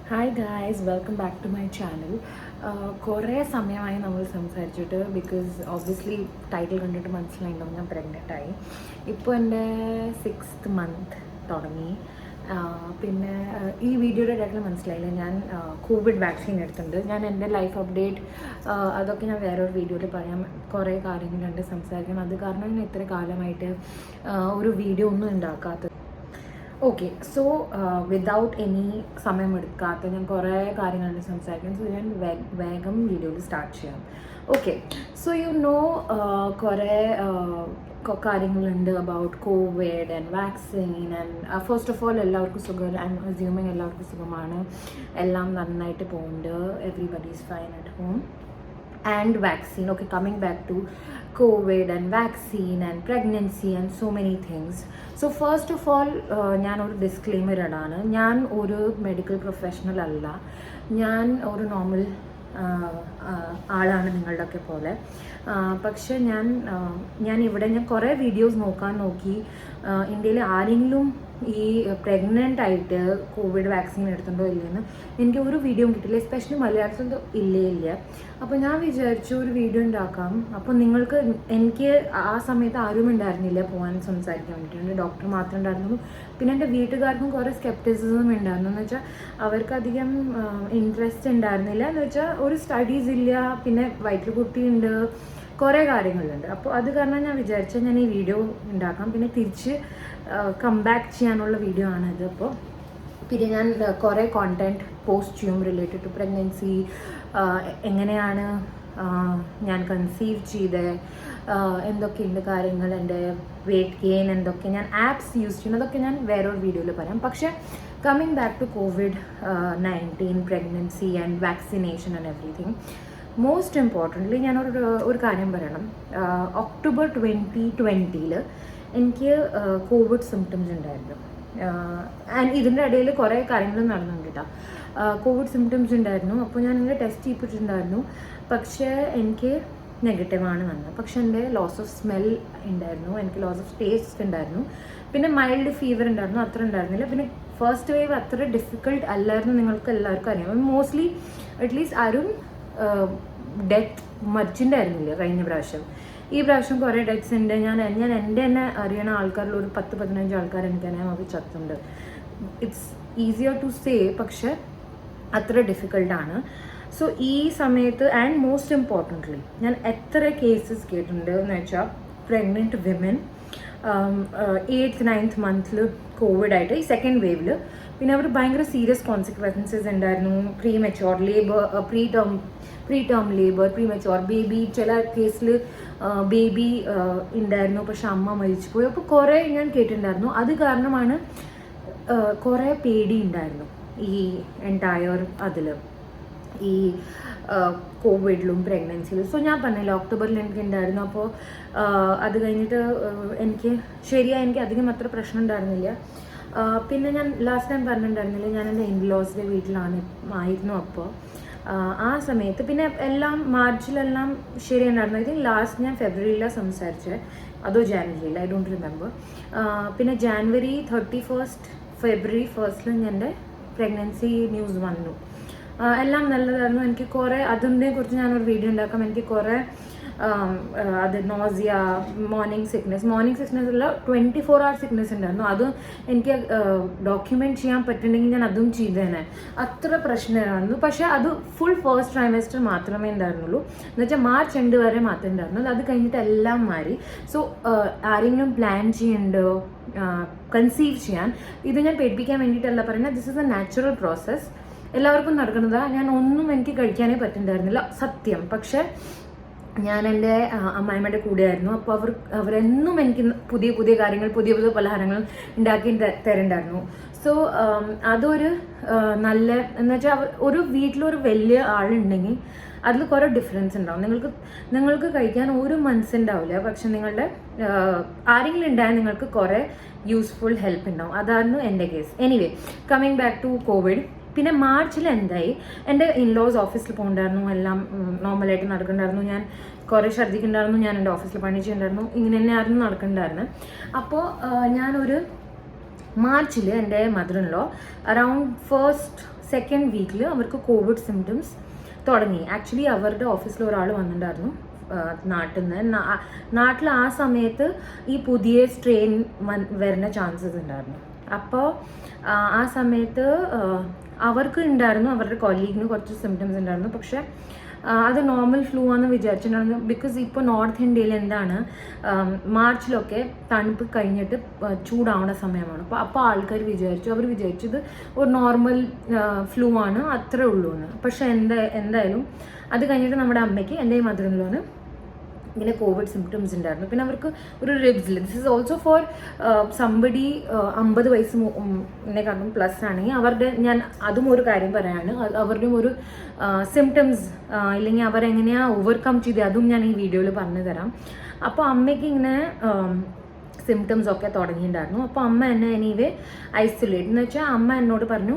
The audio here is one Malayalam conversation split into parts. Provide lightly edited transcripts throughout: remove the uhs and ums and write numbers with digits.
Hi guys, welcome back to my channel. കുറേ സമയമായി നമ്മൾ സംസാരിച്ചിട്ട്, ബിക്കോസ് ഓബ്വിയസ്ലി ടൈറ്റിൽ കണ്ടിട്ട് മനസ്സിലായിട്ടുണ്ടാവും ഞാൻ പ്രഗ്നൻ്റ് ആയി. ഇപ്പോൾ എൻ്റെ 6th മന്ത് തുടങ്ങി. പിന്നെ ഈ വീഡിയോയുടെ ഇടയിൽ മനസ്സിലായില്ല, ഞാൻ കോവിഡ് വാക്സിൻ എടുത്തിട്ടുണ്ട്. ഞാൻ എൻ്റെ ലൈഫ് അപ്ഡേറ്റ് അതൊക്കെ ഞാൻ വേറൊരു വീഡിയോയിൽ പറയാം. കുറേ കാര്യങ്ങളുണ്ട് സംസാരിക്കണം. അത് കാരണം ഞാൻ ഇത്ര കാലമായിട്ട് ഒരു വീഡിയോ ഒന്നും ഉണ്ടാക്കാത്തത്. ഓക്കെ, സോ വിതൗട്ട് എനി സമയമെടുക്കാത്ത ഞാൻ കുറേ കാര്യങ്ങളുണ്ട് സംസാരിക്കാൻ. സോ ഞാൻ വേഗം വീഡിയോയിൽ സ്റ്റാർട്ട് ചെയ്യാം. ഓക്കെ, സോ കുറേ കാര്യങ്ങളുണ്ട് about Covid and vaccine and first of all എല്ലാവർക്കും സുഖം. ഐ എം അസ്യൂമിങ് എല്ലാവർക്കും സുഖമാണ്, എല്ലാം നന്നായിട്ട് പോകുന്നുണ്ട്. Everybody is fine at home. And vaccine, okay, coming back to COVID and vaccine and pregnancy and so many things. So first of all, ഞാൻ ഒരു ഡിസ്ക്ലെയിമർ ഇടാണ്. ഞാൻ ഒരു മെഡിക്കൽ പ്രൊഫഷണൽ അല്ല, ഞാൻ ഒരു നോർമൽ ആളാണ് നിങ്ങളുടെയൊക്കെ പോലെ. പക്ഷെ ഞാൻ കുറേ വീഡിയോസ് നോക്കി ഇന്ത്യയിൽ ആരെങ്കിലും ഈ പ്രഗ്നൻ്റ് ആയിട്ട് കോവിഡ് വാക്സിൻ എടുത്തിട്ടുണ്ടോ ഇല്ലെന്ന് എനിക്ക് ഒരു വീഡിയോ കിട്ടില്ല, എസ്പെഷ്യലി മലയാളത്തിൽ ഇല്ല. അപ്പോൾ ഞാൻ വിചാരിച്ചു ഒരു വീഡിയോ ഉണ്ടാക്കാം. അപ്പോൾ എനിക്ക് ആ സമയത്ത് ആരും ഉണ്ടായിരുന്നില്ല പോകാൻ സംസാരിക്കാൻ വേണ്ടിയിട്ട്, ഡോക്ടർ മാത്രമേ ഉണ്ടായിരുന്നുള്ളൂ. പിന്നെ എൻ്റെ വീട്ടുകാർക്കും കുറേ സ്കെപ്റ്റിസിസം ഉണ്ടായിരുന്നു. എന്ന് വെച്ചാൽ അവർക്കധികം ഇൻട്രസ്റ്റ് ഉണ്ടായിരുന്നില്ല. എന്ന് വെച്ചാൽ ഒരു സ്റ്റഡീസ് ഇല്ല, പിന്നെ വയറ്റിൽ കുട്ടിയുണ്ട്, കുറേ കാര്യങ്ങളുണ്ട്. അപ്പോൾ അത് കാരണം ഞാൻ വിചാരിച്ചാൽ ഞാൻ ഈ വീഡിയോ ഉണ്ടാക്കാം. പിന്നെ തിരിച്ച് കംബാക്ക് ചെയ്യാനുള്ള വീഡിയോ ആണിത്. അപ്പോൾ പിന്നെ ഞാൻ കുറേ കോണ്ടൻറ്റ് പോസ്റ്റ് ചെയ്യും റിലേറ്റഡ് ടു പ്രഗ്നൻസി, എങ്ങനെയാണ് ഞാൻ കൺസീവ് ചെയ്തത്, എന്തൊക്കെയുണ്ട് കാര്യങ്ങൾ, എൻ്റെ വെയ്റ്റ് ഗെയിൻ എന്തൊക്കെ, ഞാൻ ആപ്സ് യൂസ് ചെയ്യുന്നത്, അതൊക്കെ ഞാൻ വേറൊരു വീഡിയോയിൽ പറയാം. പക്ഷേ coming back to COVID-19 pregnancy and vaccination and everything, most importantly ഞാനൊരു കാര്യം പറയണം. ഒക്ടോബർ 2020 എനിക്ക് കോവിഡ് സിംറ്റംസ് ഉണ്ടായിരുന്നു. ആൻഡ് ഇതിൻ്റെ ഇടയിൽ കുറേ കാര്യങ്ങൾ നടന്നുണ്ട് കേട്ടോ. കോവിഡ് സിംറ്റംസ് ഉണ്ടായിരുന്നു. അപ്പോൾ ഞാൻ ഇങ്ങനെ ടെസ്റ്റ് ചെയ്തിട്ടുണ്ടായിരുന്നു. പക്ഷേ എനിക്ക് നെഗറ്റീവാണ് വന്നത്. പക്ഷേ എൻ്റെ ലോസ് ഓഫ് സ്മെൽ ഉണ്ടായിരുന്നു, എനിക്ക് ലോസ് ഓഫ് ടേസ്റ്റ് ഉണ്ടായിരുന്നു, പിന്നെ മൈൽഡ് ഫീവർ ഉണ്ടായിരുന്നു, അത്ര ഉണ്ടായിരുന്നില്ല. പിന്നെ ഫസ്റ്റ് വേവ് അത്ര ഡിഫിക്കൾട്ട് അല്ലായിരുന്നു, നിങ്ങൾക്ക് എല്ലാവർക്കും അറിയാം. മോസ്റ്റ്ലി അറ്റ്ലീസ്റ്റ് ആരും ഡെത്ത് മരിച്ചിട്ടുണ്ടായിരുന്നില്ല കഴിഞ്ഞ പ്രാവശ്യം. ഈ പ്രാവശ്യം കുറേ ഡെത്ത്സ് ഉണ്ട്. ഞാൻ എൻ്റെ തന്നെ അറിയണ ആൾക്കാരിൽ ഒരു 10-15 ആൾക്കാർ എനിക്ക് തന്നെ അവർ ചത്തുണ്ട്. ഇറ്റ്സ് ഈസിയർ ടു സേ, പക്ഷെ അത്ര ഡിഫിക്കൾട്ടാണ്. സോ ഈ സമയത്ത് ആൻഡ് മോസ്റ്റ് ഇമ്പോർട്ടൻ്റ്ലി ഞാൻ എത്ര കേസസ് കേട്ടിട്ടുണ്ട് എന്ന് വെച്ചാൽ പ്രഗ്നൻറ്റ് വിമൻ 8th 9th മന്തിൽ കോവിഡായിട്ട് ഈ സെക്കൻഡ് വേവിൽ, പിന്നെ അവർ ഭയങ്കര സീരിയസ് കോൺസിക്വൻസസ് ഉണ്ടായിരുന്നു. Premature labour, pre term labour, premature baby, ചില കേസിൽ ബേബി ഉണ്ടായിരുന്നു പക്ഷെ അമ്മ മരിച്ചു പോയി. അപ്പോൾ കുറേ ഞാൻ കേട്ടിട്ടുണ്ടായിരുന്നു. അത് കാരണമാണ് കുറേ പേടി ഉണ്ടായിരുന്നു ഈ എൻറ്റയർ അതിൽ, ഈ കോവിഡിലും പ്രഗ്നൻസിയിലും. സോ ഞാൻ പറഞ്ഞില്ല, ഒക്ടോബറിൽ എനിക്ക് ഉണ്ടായിരുന്നു. അപ്പോൾ അത് കഴിഞ്ഞിട്ട് എനിക്ക് അധികം അത്ര പ്രശ്നം ഉണ്ടായിരുന്നില്ല. പിന്നെ ഞാൻ ലാസ്റ്റ് ടൈം പറഞ്ഞിട്ടുണ്ടായിരുന്നില്ല, ഞാൻ എൻ്റെ ഇൻലോസിൻ്റെ വീട്ടിലായിരുന്നു. അപ്പോൾ ആ സമയത്ത് പിന്നെ എല്ലാം മാർച്ചിലെല്ലാം ശരിയുണ്ടായിരുന്നു. ഐ തിങ്ക് ലാസ്റ്റ് ഞാൻ ഫെബ്രുവരിയിലാണ് സംസാരിച്ചത്, അതോ ജാനുവരിയിൽ, ഐ ഡോണ്ട് റിമെമ്പർ. പിന്നെ ജാനുവരി 31st ഫെബ്രുവരി 1st എൻ്റെ പ്രഗ്നൻസി ന്യൂസ് വന്നു. എല്ലാം നല്ലതായിരുന്നു. എനിക്ക് കുറേ അതിനെ കുറിച്ച് ഞാനൊരു വീഡിയോ ഉണ്ടാക്കാം. എനിക്ക് കുറേ അത് നോസിയ, മോർണിംഗ് സിക്നെസ് അല്ല 24 hour സിക്നെസ് ഉണ്ടായിരുന്നു. അതും എനിക്ക് ഡോക്യുമെൻറ്റ് ചെയ്യാൻ പറ്റുന്നുണ്ടെങ്കിൽ ഞാൻ അതും ചെയ്തേനെ. അത്ര പ്രശ്നമായിരുന്നു. പക്ഷേ അത് ഫുൾ ഫസ്റ്റ് ട്രൈമസ്റ്റർ മാത്രമേ ഉണ്ടായിരുന്നുള്ളൂ. എന്നുവെച്ചാൽ മാർച്ച് എൻഡ് വരെ മാത്രമേ ഉണ്ടായിരുന്നുള്ളൂ. അത് കഴിഞ്ഞിട്ട് എല്ലാം മാറി. സോ ആരെങ്കിലും പ്ലാൻ ചെയ്യണ്ടോ കൺസീവ് ചെയ്യാൻ, ഇത് ഞാൻ പേടിപ്പിക്കാൻ വേണ്ടിയിട്ടല്ല പറയുന്നത്. This is A natural process, എല്ലാവർക്കും നടക്കുന്നതാണ്. എനിക്ക് കഴിക്കാനേ പറ്റുന്നുണ്ടായിരുന്നില്ല സത്യം. പക്ഷേ ഞാൻ എൻ്റെ അമ്മായിമ്മയുടെ കൂടെയായിരുന്നു. അപ്പോൾ അവരെന്നും എനിക്ക് പുതിയ കാര്യങ്ങൾ, പുതിയ പലഹാരങ്ങൾ ഉണ്ടാക്കി തരണ്ടായിരുന്നു. സോ അതൊരു നല്ല, എന്നുവെച്ചാൽ ഒരു വീട്ടിലൊരു വലിയ ആളുണ്ടെങ്കിൽ അതിൽ കുറേ ഡിഫറൻസ് ഉണ്ടാവും. നിങ്ങൾക്ക് കഴിക്കാൻ ഒരു മനസ്സുണ്ടാവില്ല, പക്ഷെ നിങ്ങളുടെ ആരെങ്കിലും ഉണ്ടായാൽ നിങ്ങൾക്ക് കുറേ യൂസ്ഫുൾ ഹെൽപ്പ് ഉണ്ടാവും. അതായിരുന്നു എൻ്റെ case. Anyway, coming back to covid. പിന്നെ മാർച്ചിൽ എന്തായി, എൻ്റെ ഇൻലോസ് ഓഫീസിൽ പോകുന്നുണ്ടായിരുന്നു, എല്ലാം നോർമലായിട്ട് നടക്കുന്നുണ്ടായിരുന്നു. ഞാൻ കുറേ ഛർദ്ദിക്കുന്നുണ്ടായിരുന്നു, ഞാൻ എൻ്റെ ഓഫീസിൽ പണി ചെയ്യുന്നുണ്ടായിരുന്നു, ഇങ്ങനെ തന്നെയായിരുന്നു നടക്കുന്നുണ്ടായിരുന്നത്. അപ്പോൾ ഞാനൊരു മാർച്ചിൽ എൻ്റെ mother in law around 1st second വീക്കിൽ അവർക്ക് കോവിഡ് സിംറ്റംസ് തുടങ്ങി. ആക്ച്വലി അവരുടെ ഓഫീസിൽ ഒരാൾ വന്നിട്ടുണ്ടായിരുന്നു നാട്ടിൽ നിന്ന്. നാട്ടിൽ ആ സമയത്ത് ഈ പുതിയ സ്ട്രെയിൻ വരുന്ന ചാൻസസ് ഉണ്ടായിരുന്നു. അപ്പോൾ ആ സമയത്ത് അവർക്ക് ഉണ്ടായിരുന്നു, അവരുടെ കൊളീഗിന് കുറച്ച് സിംറ്റംസ് ഉണ്ടായിരുന്നു. പക്ഷേ അത് നോർമൽ ഫ്ലൂ ആണെന്ന് വിചാരിച്ചിട്ടുണ്ടായിരുന്നു. ബിക്കോസ് ഇപ്പോൾ നോർത്ത് ഇന്ത്യയിൽ എന്താണ്, മാർച്ചിലൊക്കെ തണുപ്പ് കഴിഞ്ഞിട്ട് ചൂടാവുന്ന സമയമാണ്. അപ്പോൾ ആൾക്കാർ അവർ വിചാരിച്ചത് ഒരു നോർമൽ ഫ്ലൂ ആണ്, അത്രേ ഉള്ളൂ എന്ന്. പക്ഷെ എന്തായാലും അത് കഴിഞ്ഞിട്ട് നമ്മുടെ അമ്മയ്ക്ക്, എൻ്റെ മദറിൻലോന് ഇങ്ങനെ കോവിഡ് സിംറ്റംസ് ഉണ്ടായിരുന്നു. പിന്നെ അവർക്ക് ഒരു റിബ്സിൽ, this is also for somebody 50 വയസ്സിനെക്കാളും പ്ലസ് ആണെങ്കിൽ അവരുടെ, ഞാൻ അതും ഒരു കാര്യം പറയാണ്, അവരുടെയും ഒരു സിംറ്റംസ് ഇല്ലെങ്കിൽ അവരെങ്ങനെയാണ് ഓവർകം ചെയ്ത്, അതും ഞാൻ ഈ വീഡിയോയിൽ പറഞ്ഞു തരാം. അപ്പോൾ അമ്മയ്ക്ക് ഇങ്ങനെ സിംറ്റംസ് ഒക്കെ തുടങ്ങിയിട്ടുണ്ടായിരുന്നു. അപ്പോൾ അമ്മ എന്നെ എനിവേ ഐസൊലേറ്റ് എന്ന് വെച്ചാൽ അമ്മ എന്നോട് പറഞ്ഞു,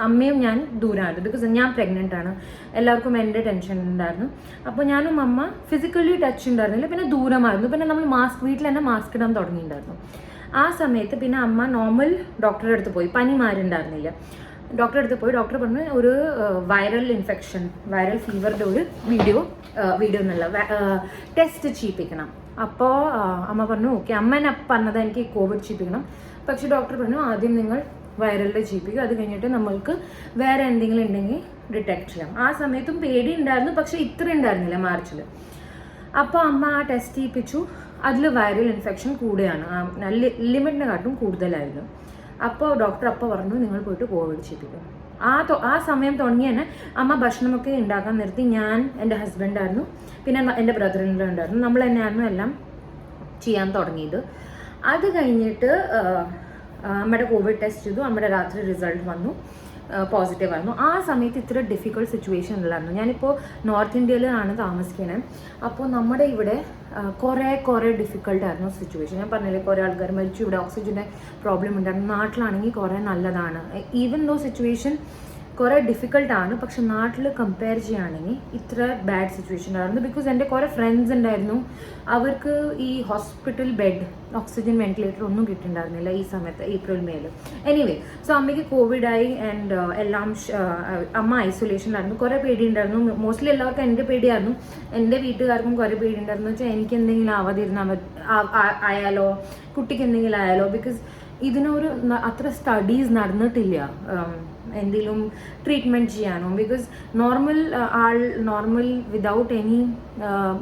അമ്മയും ഞാൻ ദൂരമായിരുന്നു, ബിക്കോസ് ഞാൻ പ്രഗ്നൻ്റ് ആണ്. എല്ലാവർക്കും എൻ്റെ ടെൻഷൻ ഉണ്ടായിരുന്നു. അപ്പോൾ ഞാനും അമ്മ ഫിസിക്കലി ടച്ച് ഉണ്ടായിരുന്നില്ല, പിന്നെ ദൂരമായിരുന്നു. പിന്നെ നമ്മൾ വീട്ടിൽ തന്നെ മാസ്ക് ഇടാൻ തുടങ്ങിയിട്ടുണ്ടായിരുന്നു. ആ സമയത്ത് പിന്നെ അമ്മ നോർമൽ ഡോക്ടറുടെ അടുത്ത് പോയി, പനി മാറുണ്ടായിരുന്നില്ല. ഡോക്ടറെ അടുത്ത് പോയി, ഡോക്ടർ പറഞ്ഞു ഒരു വൈറൽ ഇൻഫെക്ഷൻ, വൈറൽ ഫീവറിൻ്റെ ഒരു വീഡിയോ എന്നുള്ള ടെസ്റ്റ് ചെയ്യിപ്പിക്കണം. അപ്പോൾ അമ്മ പറഞ്ഞു ഓക്കെ. അമ്മ എന്നെ പറഞ്ഞത് എനിക്ക് കോവിഡ് ചെയ്യിപ്പിക്കണം, പക്ഷെ ഡോക്ടർ പറഞ്ഞു ആദ്യം നിങ്ങൾ വൈറലിൻ്റെ ചെയ്യിപ്പിക്കും, അത് കഴിഞ്ഞിട്ട് നമ്മൾക്ക് വേറെ എന്തെങ്കിലും ഉണ്ടെങ്കിൽ ഡിറ്റക്ട് ചെയ്യാം. ആ സമയത്തും പേടി ഉണ്ടായിരുന്നു, പക്ഷെ ഇത്ര ഉണ്ടായിരുന്നില്ല മാർച്ചിൽ. അപ്പോൾ അമ്മ ആ ടെസ്റ്റ് ചെയ്യിപ്പിച്ചു, അതിൽ വൈറൽ ഇൻഫെക്ഷൻ കൂടുകയാണ്, ലിമിറ്റിനെക്കാട്ടും കൂടുതലായിരുന്നു. അപ്പോൾ ഡോക്ടർ പറഞ്ഞു നിങ്ങൾ പോയിട്ട് കോവിഡ് ചെയ്യിപ്പിക്കും. ആ സമയം തുടങ്ങി തന്നെ അമ്മ ഭക്ഷണമൊക്കെ ഉണ്ടാക്കാൻ നിർത്തി. ഞാൻ, എൻ്റെ ഹസ്ബൻഡായിരുന്നു, പിന്നെ എൻ്റെ ബ്രദറിൻ്റെ ഉണ്ടായിരുന്നു, നമ്മൾ തന്നെയായിരുന്നു എല്ലാം ചെയ്യാൻ തുടങ്ങിയത്. അത് കഴിഞ്ഞിട്ട് അമ്മയുടെ കോവിഡ് ടെസ്റ്റ് ചെയ്തു, അമ്മയുടെ രാത്രി റിസൾട്ട് വന്നു, പോസിറ്റീവ് ആയിരുന്നു. ആ സമയത്ത് ഇത്ര ഡിഫിക്കൾട്ട് സിറ്റുവേഷൻ ഉള്ളായിരുന്നു. ഞാനിപ്പോൾ നോർത്ത് ഇന്ത്യയിലാണ് താമസിക്കുന്നത്. അപ്പോൾ നമ്മുടെ ഇവിടെ കുറേ ഡിഫിക്കൽട്ടായിരുന്നു സിറ്റുവേഷൻ. ഞാൻ പറഞ്ഞില്ലേ കുറേ ആൾക്കാർ മരിച്ചു, ഇവിടെ ഓക്സിജൻ്റെ പ്രോബ്ലം ഉണ്ടായിരുന്നു. നാട്ടിലാണെങ്കിൽ കുറേ നല്ലതാണ്. ഈവൻ ദോ സിറ്റുവേഷൻ കുറേ ഡിഫിക്കൽട്ടാണ്, പക്ഷെ നാട്ടിൽ കമ്പയർ ചെയ്യുകയാണെങ്കിൽ ഇത്ര ബാഡ് സിറ്റുവേഷൻ ആയിരുന്നു. ബിക്കോസ് എൻ്റെ കുറേ ഫ്രണ്ട്സ് ഉണ്ടായിരുന്നു, അവർക്ക് ഈ ഹോസ്പിറ്റൽ ബെഡ്, ഓക്സിജൻ വെന്റിലേറ്റർ ഒന്നും കിട്ടിയിട്ടുണ്ടായിരുന്നില്ല ഈ സമയത്ത്, ഏപ്രിൽ മേയിൽ. എനിവേ, സോ അമ്മയ്ക്ക് കോവിഡായി ആൻഡ് എല്ലാം അമ്മ ഐസൊലേഷനിലായിരുന്നു. കുറേ പേടിയുണ്ടായിരുന്നു. മോസ്റ്റ്ലി എല്ലാവർക്കും എൻ്റെ പേടിയായിരുന്നു, എൻ്റെ വീട്ടുകാർക്കും കുറേ പേടിയുണ്ടായിരുന്നു. വെച്ചാൽ എനിക്ക് എന്തെങ്കിലും ആയാലോ, കുട്ടിക്ക് എന്തെങ്കിലും ആയാലോ, ബിക്കോസ് ഇതിനൊരു അത്ര സ്റ്റഡീസ് നടന്നിട്ടില്ല എന്തെങ്കിലും ട്രീറ്റ്മെൻറ്റ് ചെയ്യാനോ. Because normal without any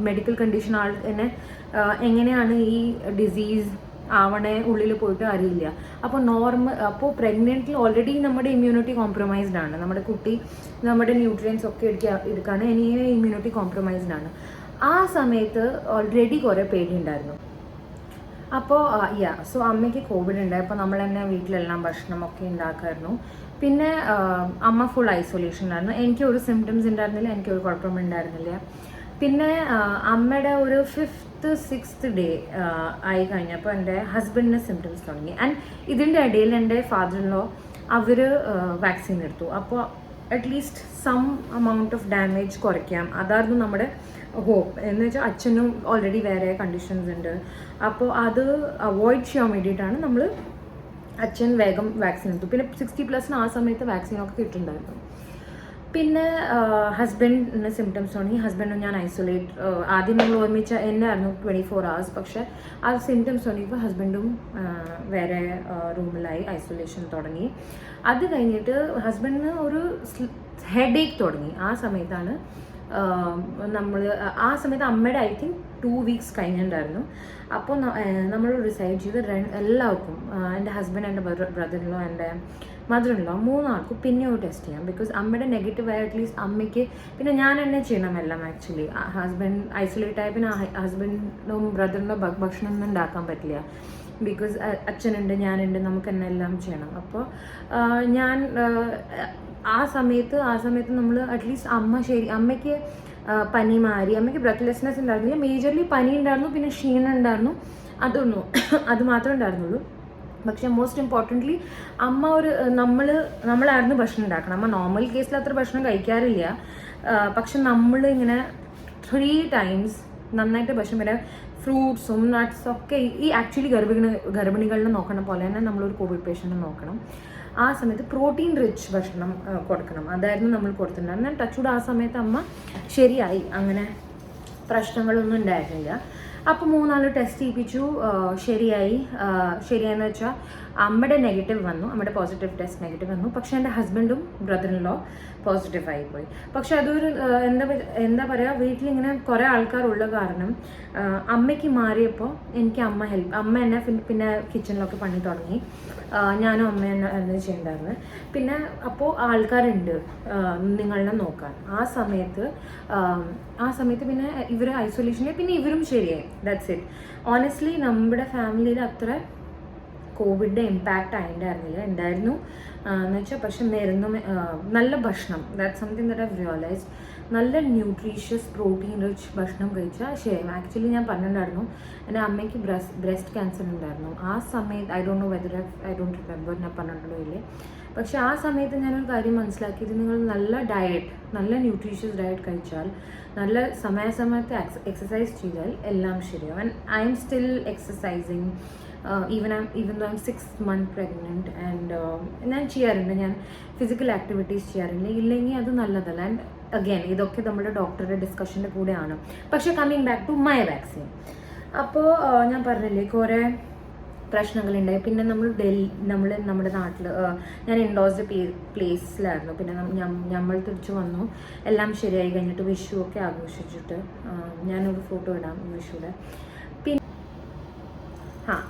medical condition തന്നെ എങ്ങനെയാണ് ഈ ഡിസീസ് ആവണേ ഉള്ളിൽ പോയിട്ട് അറിയില്ല. അപ്പോൾ പ്രഗ്നൻറ്റിൽ ഓൾറെഡി നമ്മുടെ ഇമ്മ്യൂണിറ്റി കോംപ്രമൈസ്ഡ് ആണ്, നമ്മുടെ കുട്ടി നമ്മുടെ ന്യൂട്രിയൻസ് ഒക്കെ എടുക്കുകയാണ്, എനിവേ ഇമ്മ്യൂണിറ്റി കോംപ്രമൈസ്ഡ് ആണ്. ആ സമയത്ത് ഓൾറെഡി കുറേ പേടിയുണ്ടായിരുന്നു. അപ്പോൾ സോ അമ്മയ്ക്ക് കോവിഡ് ഉണ്ടായപ്പോൾ നമ്മൾ തന്നെ വീട്ടിലെല്ലാം ഭക്ഷണമൊക്കെ ഉണ്ടാക്കുമായിരുന്നു. പിന്നെ അമ്മ ഫുൾ ഐസൊലേഷനിലായിരുന്നു. എനിക്ക് ഒരു സിംറ്റംസ് ഉണ്ടായിരുന്നില്ല, എനിക്കൊരു കുഴപ്പമുണ്ടായിരുന്നില്ല. പിന്നെ അമ്മയുടെ ഒരു 5th 6th ഡേ ആയി കഴിഞ്ഞപ്പോൾ എൻ്റെ ഹസ്ബൻഡിന് സിംറ്റംസ് തുടങ്ങി. ആൻഡ് ഇതിൻ്റെ ഇടയിൽ എൻ്റെ ഫാദർ-ഇൻ-ലോ അവർ വാക്സിൻ എടുത്തു. അപ്പോൾ at least some amount of damage കുറയ്ക്കാം, അതായിരുന്നു നമ്മുടെ ഹോപ്പ്. എന്ന് വെച്ചാൽ അച്ഛനും ഓൾറെഡി വേറെ കണ്ടീഷൻസ് ഉണ്ട്. അപ്പോൾ അത് അവോയ്ഡ് ചെയ്യാൻ വേണ്ടിയിട്ടാണ് അച്ഛൻ വേഗം വാക്സിൻ എടുത്തു. പിന്നെ 60+ ആ സമയത്ത് വാക്സിനൊക്കെ കിട്ടുന്നുണ്ടായിരുന്നു. പിന്നെ ഹസ്ബൻഡിന് സിംറ്റംസ് തുടങ്ങി. ഹസ്ബൻഡും ഞാൻ ഐസൊലേറ്റ്, ആദ്യം നമ്മൾ ഒരുമിച്ച് എന്നെ ആയിരുന്നു 24 hours. പക്ഷേ ആ സിംറ്റംസ് തുടങ്ങിയപ്പോൾ ഹസ്ബൻഡും വേറെ റൂമിലായി, ഐസൊലേഷൻ തുടങ്ങി. അത് കഴിഞ്ഞിട്ട് ഹസ്ബൻഡിന് ഒരു ഹെഡേക്ക് തുടങ്ങി. ആ സമയത്ത് അമ്മയുടെ ഐ തിങ്ക് 2 weeks കഴിഞ്ഞിട്ടുണ്ടായിരുന്നു. അപ്പോൾ നമ്മൾ ഡിസൈഡ് ചെയ്ത് എല്ലാവർക്കും, എൻ്റെ ഹസ്ബൻഡ്, എൻ്റെ ബ്രദറിനോ, എൻ്റെ മദറിനോ, 3 ആൾക്കും പിന്നെ ഒരു ടെസ്റ്റ് ചെയ്യാം. ബിക്കോസ് അമ്മയുടെ നെഗറ്റീവ് ആയി അറ്റ്ലീസ്റ്റ് അമ്മയ്ക്ക്, പിന്നെ ഞാൻ തന്നെ ചെയ്യണം എല്ലാം. ആക്ച്വലി ഹസ്ബൻഡ് ഐസൊലേറ്റ് ആയി, പിന്നെ ഹസ്ബൻഡിനും ബ്രദറിനോ ഭക്ഷണം ഒന്നും ഉണ്ടാക്കാൻ പറ്റില്ല. ബിക്കോസ് അച്ഛനുണ്ട്, ഞാനുണ്ട്, നമുക്ക് തന്നെ എല്ലാം ചെയ്യണം. അപ്പോൾ ഞാൻ ആ സമയത്ത് നമ്മൾ അറ്റ്ലീസ്റ്റ് അമ്മയ്ക്ക് പനി മാറി, അമ്മയ്ക്ക് ബ്രെത്ത്ലെസ്നെസ് ഉണ്ടായിരുന്നില്ല, മേജർലി പനി ഉണ്ടായിരുന്നു, പിന്നെ ക്ഷീണം ഉണ്ടായിരുന്നു, അത് മാത്രമേ ഉണ്ടായിരുന്നുള്ളൂ. പക്ഷേ മോസ്റ്റ് ഇമ്പോർട്ടൻ്റ്ലി അമ്മ നമ്മളായിരുന്നു ഭക്ഷണം ഉണ്ടാക്കണം. അമ്മ നോർമൽ കേസിൽ അത്ര ഭക്ഷണം കഴിക്കാറില്ല, പക്ഷെ നമ്മൾ ഇങ്ങനെ 3 times നന്നായിട്ട് ഭക്ഷണം, പിന്നെ ഫ്രൂട്ട്സും നട്ട്സും ഒക്കെ ഈ ആക്ച്വലി ഗർഭിണികളിനെ നോക്കണ പോലെ തന്നെ നമ്മളൊരു കോവിഡ് പേഷ്യൻറ്റിനെ നോക്കണം. ആ സമയത്ത് പ്രോട്ടീൻ റിച്ച് ഭക്ഷണം കൊടുക്കണം. അതായിരുന്നു നമ്മൾ കൊടുത്തിട്ടുണ്ടായിരുന്നു. ഞാൻ ടച്ചൂടെ ആ സമയത്ത് അമ്മ ശരിയായി, അങ്ങനെ പ്രശ്നങ്ങളൊന്നും ഉണ്ടായിരുന്നില്ല. അപ്പോൾ 3 ടെസ്റ്റ് ചെയ്യിപ്പിച്ചു, ശരിയായെന്ന് വെച്ചാൽ അമ്മയുടെ നെഗറ്റീവ് വന്നു, അമ്മയുടെ പോസിറ്റീവ് ടെസ്റ്റ് നെഗറ്റീവ് വന്നു. പക്ഷേ എൻ്റെ ഹസ്ബൻഡും ബ്രദർ ഇൻ ലോ പോസിറ്റീവ് ആയിപ്പോയി. പക്ഷെ അതൊരു എന്താ പറയുക, വീട്ടിലിങ്ങനെ കുറേ ആൾക്കാരുള്ള കാരണം അമ്മയ്ക്ക് മാറിയപ്പോൾ എനിക്ക് അമ്മ എന്നെ പിന്നെ കിച്ചണിലൊക്കെ പണി തുടങ്ങി. ഞാനും അമ്മയെന്നെ ചെയ്യണ്ടായിരുന്നു. പിന്നെ അപ്പോൾ ആൾക്കാരുണ്ട് നിങ്ങളെ നോക്കാൻ. ആ സമയത്ത് പിന്നെ ഇവർ ഐസൊലേഷനിൽ, പിന്നെ ഇവരും ശരിയായി. That's it. ഓണസ്റ്റ്ലി നമ്മുടെ ഫാമിലിയിൽ അത്ര കോവിഡിൻ്റെ ഇമ്പാക്റ്റ് ഉണ്ടായിരുന്നു എന്ന് വെച്ചാൽ. പക്ഷെ നല്ല ഭക്ഷണം, that something that I realized. നല്ല ന്യൂട്രീഷ്യസ് പ്രോട്ടീൻ റിച്ച് ഭക്ഷണം കഴിച്ചാൽ ശരി. ആക്ച്വലി ഞാൻ പറഞ്ഞിട്ടുണ്ടായിരുന്നു എൻ്റെ അമ്മയ്ക്ക് ബ്രസ്റ്റ് ക്യാൻസർ ഉണ്ടായിരുന്നു. ആ സമയത്ത് ഐ ഡോണ്ട് റിമെമ്പർ ഞാൻ പറഞ്ഞിട്ടുണ്ടോ ഇല്ലേ. പക്ഷെ ആ സമയത്ത് ഞാനൊരു കാര്യം മനസ്സിലാക്കിയത്, നിങ്ങൾ നല്ല ന്യൂട്രീഷ്യസ് ഡയറ്റ് കഴിച്ചാൽ, നല്ല സമയത്ത് എക്സസൈസ് ചെയ്താൽ എല്ലാം ശരിയാവും. And I am still exercising even though I'm 6 months pregnant. And ഞാൻ ചെയ്യാറുണ്ട്, ഞാൻ ഫിസിക്കൽ ആക്ടിവിറ്റീസ് ചെയ്യാറുണ്ട്. ഇല്ലെങ്കിൽ അത് നല്ലതല്ല. ആൻഡ് അഗെയിൻ ഇതൊക്കെ നമ്മുടെ ഡോക്ടറുടെ ഡിസ്കഷൻ്റെ കൂടെയാണ്. പക്ഷേ coming back to my vaccine, അപ്പോൾ ഞാൻ പറഞ്ഞില്ലേ കുറേ പ്രശ്നങ്ങളുണ്ടായി. പിന്നെ നമ്മുടെ നാട്ടിൽ ഞാൻ ഇൻഡോർസ് പ്ലേസിലായിരുന്നു. പിന്നെ നമ്മൾ തിരിച്ചു വന്നു, എല്ലാം ശരിയായി കഴിഞ്ഞിട്ട് വിഷു ഒക്കെ ആഘോഷിച്ചിട്ട് ഞാനൊരു ഫോട്ടോ ഇടാം വിഷുവിടെ.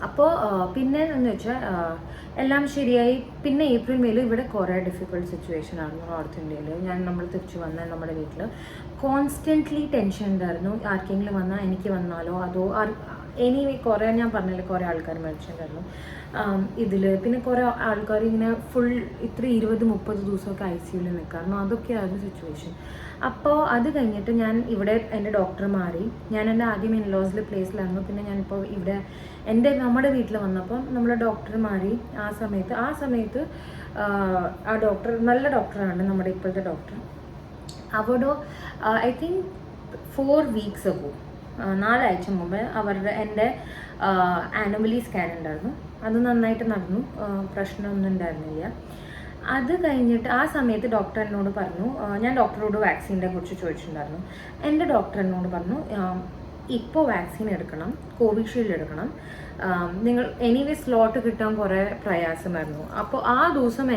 അപ്പോൾ പിന്നെ എന്ന് വെച്ചാൽ എല്ലാം ശരിയായി. പിന്നെ ഏപ്രിൽ മേലും ഇവിടെ കുറേ ഡിഫിക്കൽട്ട് സിറ്റുവേഷൻ ആയിരുന്നു നോർത്ത് ഇന്ത്യയിൽ. നമ്മൾ തിരിച്ചു വന്ന നമ്മുടെ വീട്ടിൽ കോൺസ്റ്റൻ്റ്ലി ടെൻഷൻ ഉണ്ടായിരുന്നു. ആർക്കെങ്കിലും വന്നാൽ എനിക്ക് വന്നാലോ അതോ എനിവേ കുറേ ഞാൻ പറഞ്ഞില്ലേ കുറേ ആൾക്കാർ മരിച്ചിട്ടുണ്ടായിരുന്നു ഇതിൽ. പിന്നെ കുറേ ആൾക്കാർ ഇങ്ങനെ ഫുൾ 20-30 ദിവസമൊക്കെ ICUവിൽ നിൽക്കാറുണ്ട്. അതൊക്കെയായിരുന്നു സിറ്റുവേഷൻ. അപ്പോൾ അത് കഴിഞ്ഞിട്ട് ഞാൻ ഇവിടെ എൻ്റെ ഡോക്ടർ മാറി. ഞാൻ എൻ്റെ ആദ്യം ഇൻലോസിലെ പ്ലേസിലായിരുന്നു. പിന്നെ ഞാനിപ്പോൾ ഇവിടെ നമ്മുടെ വീട്ടിൽ വന്നപ്പോൾ നമ്മളെ ഡോക്ടർ മാറി. ആ സമയത്ത് ആ ഡോക്ടർ നല്ല ഡോക്ടറാണ്, നമ്മുടെ ഇപ്പോഴത്തെ ഡോക്ടർ. അവിടെ ഐ തിങ്ക് 4 weeks ago 4 ആഴ്ച മുമ്പ് എൻ്റെ ആനുവലി സ്കാൻ ഉണ്ടായിരുന്നു. അത് നന്നായിട്ട് നടന്നു, പ്രശ്നമൊന്നും ഉണ്ടായിരുന്നില്ല. അത് കഴിഞ്ഞിട്ട് ആ സമയത്ത് ഡോക്ടർ എന്നോട് പറഞ്ഞു, ഞാൻ ഡോക്ടറോട് വാക്സിനെ കുറിച്ച് ചോദിച്ചിട്ടുണ്ടായിരുന്നു. എൻ്റെ ഡോക്ടർ എന്നോട് പറഞ്ഞു, ഇപ്പോൾ വാക്സിൻ എടുക്കണം, കോവിഷീൽഡ് എടുക്കണം. നിങ്ങൾ എനിവേ സ്ലോട്ട് കിട്ടാൻ കുറേ പ്രയാസമായിരുന്നു. അപ്പോൾ ആ ദിവസം